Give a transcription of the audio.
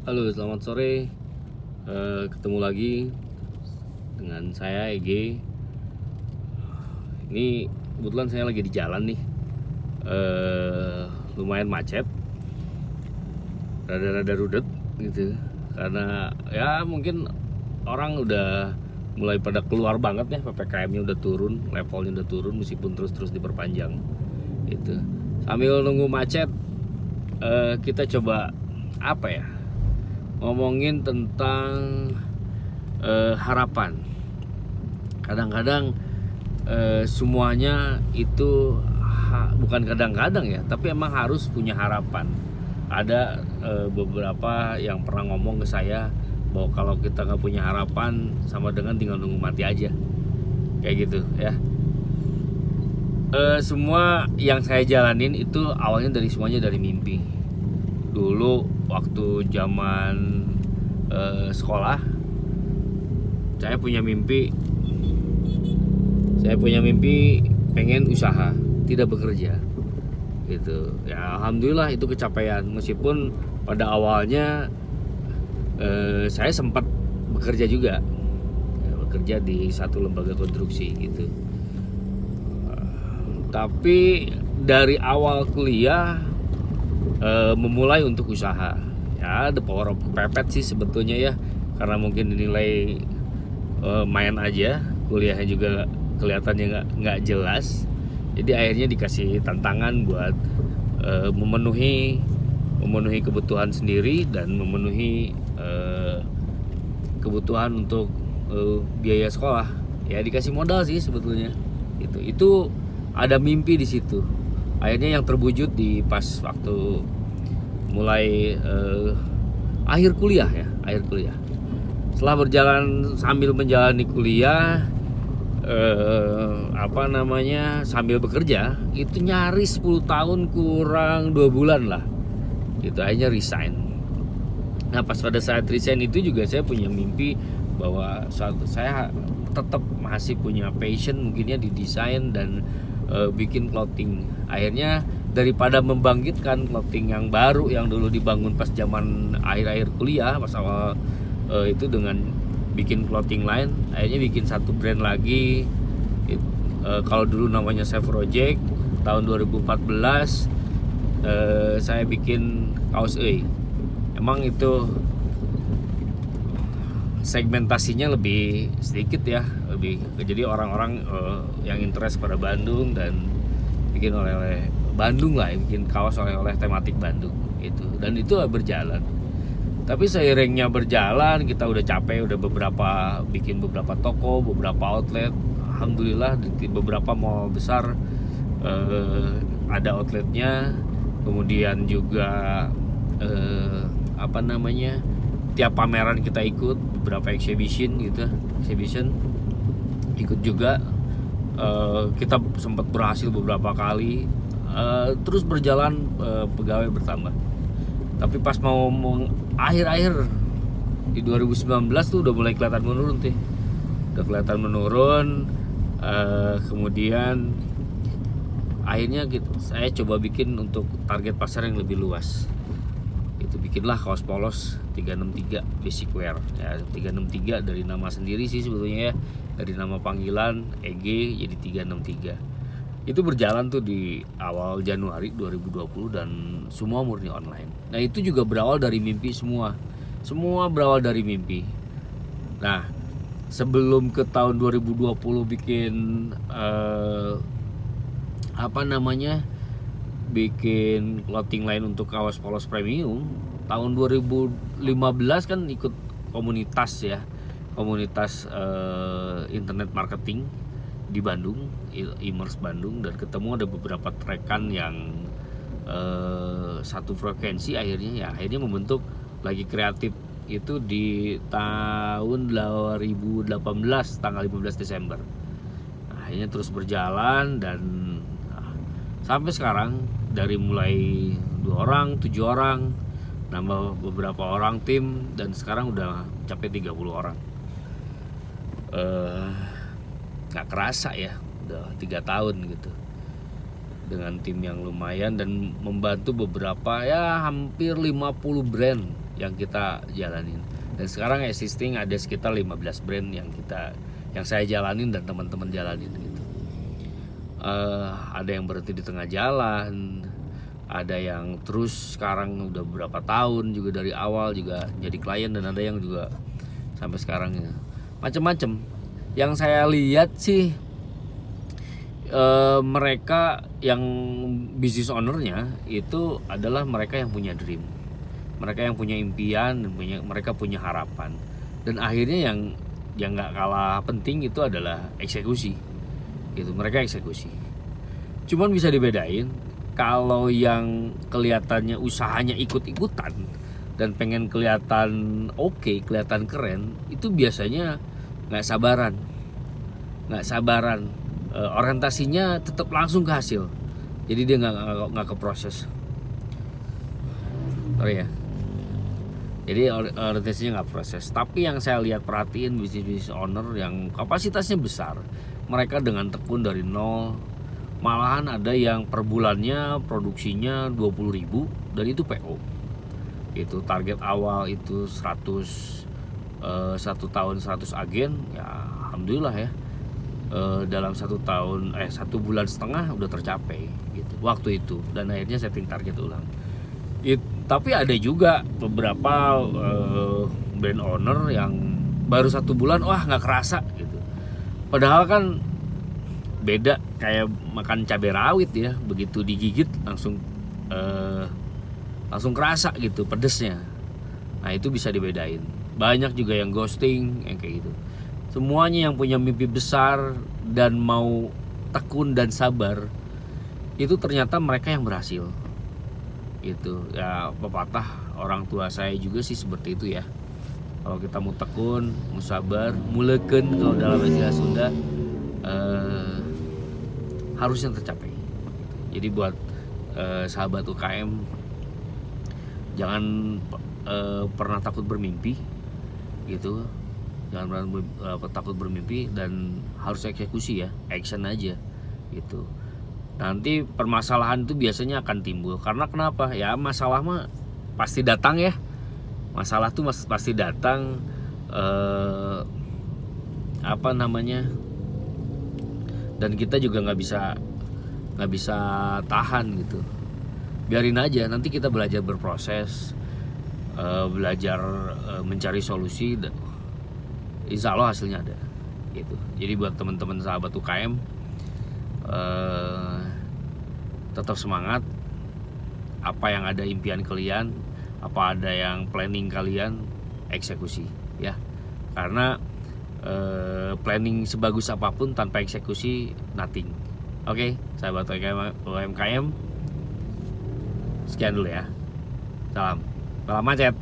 Halo, selamat sore. Ketemu lagi dengan saya Ege. Ini kebetulan saya lagi di jalan nih. Lumayan macet, rada-rada rudet gitu. Karena ya mungkin orang udah mulai pada keluar banget ya, PPKM-nya udah turun, levelnya udah turun meskipun terus-terus diperpanjang. Gitu. Sambil nunggu macet, kita coba apa ya? Ngomongin tentang harapan. Kadang-kadang semuanya itu bukan kadang-kadang ya, tapi emang harus punya harapan. Ada beberapa yang pernah ngomong ke saya bahwa kalau kita nggak punya harapan sama dengan tinggal nunggu mati aja, kayak gitu ya. Semua yang saya jalanin itu awalnya semuanya dari mimpi. Dulu waktu zaman sekolah, saya punya mimpi pengen usaha, tidak bekerja gitu ya. Alhamdulillah itu kecapaian, meskipun pada awalnya saya sempat bekerja juga ya, bekerja di satu lembaga konstruksi gitu. Tapi dari awal kuliah memulai untuk usaha ya, the power of kepepet sih sebetulnya ya, karena mungkin dinilai main aja, kuliahnya juga kelihatannya nggak jelas, jadi akhirnya dikasih tantangan buat memenuhi kebutuhan sendiri dan memenuhi kebutuhan untuk biaya sekolah ya, dikasih modal sih sebetulnya. Itu ada mimpi di situ, akhirnya yang terwujud di pas waktu mulai akhir kuliah. Setelah berjalan sambil menjalani kuliah, sambil bekerja, itu nyaris 10 tahun kurang 2 bulan lah. Itu akhirnya resign. Nah, pas pada saat resign itu juga saya punya mimpi bahwa saya tetap masih punya passion mungkinnya di desain dan bikin clothing. Akhirnya daripada membangkitkan clothing yang baru yang dulu dibangun pas zaman akhir-akhir kuliah, pas awal itu dengan bikin clothing line, akhirnya bikin satu brand lagi. Kalau dulu namanya Chef Project, tahun 2014 saya bikin kaos emang itu segmentasinya lebih sedikit ya, jadi orang-orang yang interest pada Bandung dan bikin oleh-oleh Bandung lah, bikin kaos oleh-oleh tematik Bandung itu, dan itu berjalan. Tapi seiringnya berjalan, kita udah capek, udah bikin beberapa toko, beberapa outlet. Alhamdulillah di beberapa mall besar ada outletnya. Kemudian juga tiap pameran kita ikut, beberapa exhibition ikut juga. Kita sempat berhasil beberapa kali. Terus berjalan, pegawai bertambah. Tapi pas mau akhir-akhir di 2019 tuh udah mulai kelihatan menurun. Kemudian akhirnya saya coba bikin untuk target pasar yang lebih luas. Itu bikinlah kaos polos 363 basic wear ya. 363 dari nama sendiri sih sebetulnya ya, dari nama panggilan EG jadi 363. Itu berjalan tuh di awal Januari 2020 dan semua murni online. Nah, itu juga berawal dari mimpi semua. Semua berawal dari mimpi. Nah, sebelum ke tahun 2020 bikin bikin clothing line untuk kaos polos premium, tahun 2015 kan ikut komunitas internet marketing di Bandung, e-commerce Bandung, dan ketemu ada beberapa rekan yang satu frekuensi. Akhirnya membentuk lagi kreatif itu di tahun 2018 tanggal 15 Desember. Akhirnya terus berjalan dan sampai sekarang, dari mulai 2 orang, 7 orang, nambah beberapa orang tim, dan sekarang udah capai 30 orang. Gak kerasa ya, udah 3 tahun gitu dengan tim yang lumayan dan membantu beberapa, ya hampir 50 brand yang kita jalanin. Dan sekarang existing ada sekitar 15 brand yang saya jalanin dan teman-teman jalanin gitu. Ada yang berhenti di tengah jalan, ada yang terus sekarang udah berapa tahun juga dari awal juga jadi klien, dan ada yang juga sampai sekarang ya. Macam-macam. Yang saya lihat sih mereka yang business ownernya itu adalah mereka yang punya dream, mereka yang punya impian, dan mereka punya harapan, dan akhirnya yang nggak kalah penting itu adalah eksekusi gitu. Mereka eksekusi. Cuman bisa dibedain, kalau yang kelihatannya usahanya ikut-ikutan dan pengen kelihatan oke, kelihatan keren, itu biasanya nggak sabaran, orientasinya tetap langsung ke hasil, jadi dia nggak ke proses. Sorry ya. Jadi orientasinya nggak proses. Tapi yang saya lihat, perhatiin bisnis owner yang kapasitasnya besar, mereka dengan tekun dari nol, malahan ada yang per bulannya produksinya 20.000 dan itu PO. Itu target awal itu 100 1 tahun 100 agen, ya alhamdulillah ya. Dalam 1 bulan setengah udah tercapai gitu waktu itu, dan akhirnya setting target ulang. Tapi ada juga beberapa brand owner yang baru 1 bulan wah nggak kerasa gitu. Padahal kan beda kayak makan cabai rawit ya, begitu digigit langsung kerasa gitu pedesnya. Nah itu bisa dibedain. Banyak juga yang ghosting yang kayak gitu. Semuanya yang punya mimpi besar dan mau tekun dan sabar, itu ternyata mereka yang berhasil. Itu ya, pepatah orang tua saya juga sih seperti itu ya. Kalau kita mau tekun, mau sabar, muleken kalau dalam istilah Sunda, harusnya tercapai. Jadi buat sahabat UKM, jangan pernah takut bermimpi gitu. Jangan pernah takut bermimpi, dan harus eksekusi ya, action aja gitu. Nanti permasalahan itu biasanya akan timbul karena kenapa ya, masalah mah pasti datang ya, masalah tuh pasti datang, dan kita juga nggak bisa tahan gitu. Biarin aja, nanti kita belajar berproses, belajar mencari solusi, dan insya Allah hasilnya ada gitu. Jadi buat teman-teman sahabat UKM, tetap semangat. Apa yang ada impian kalian, apa ada yang planning kalian, eksekusi ya. Karena planning sebagus apapun tanpa eksekusi nothing. Oke, sahabat UMKM, sekian dulu ya. Salam macet.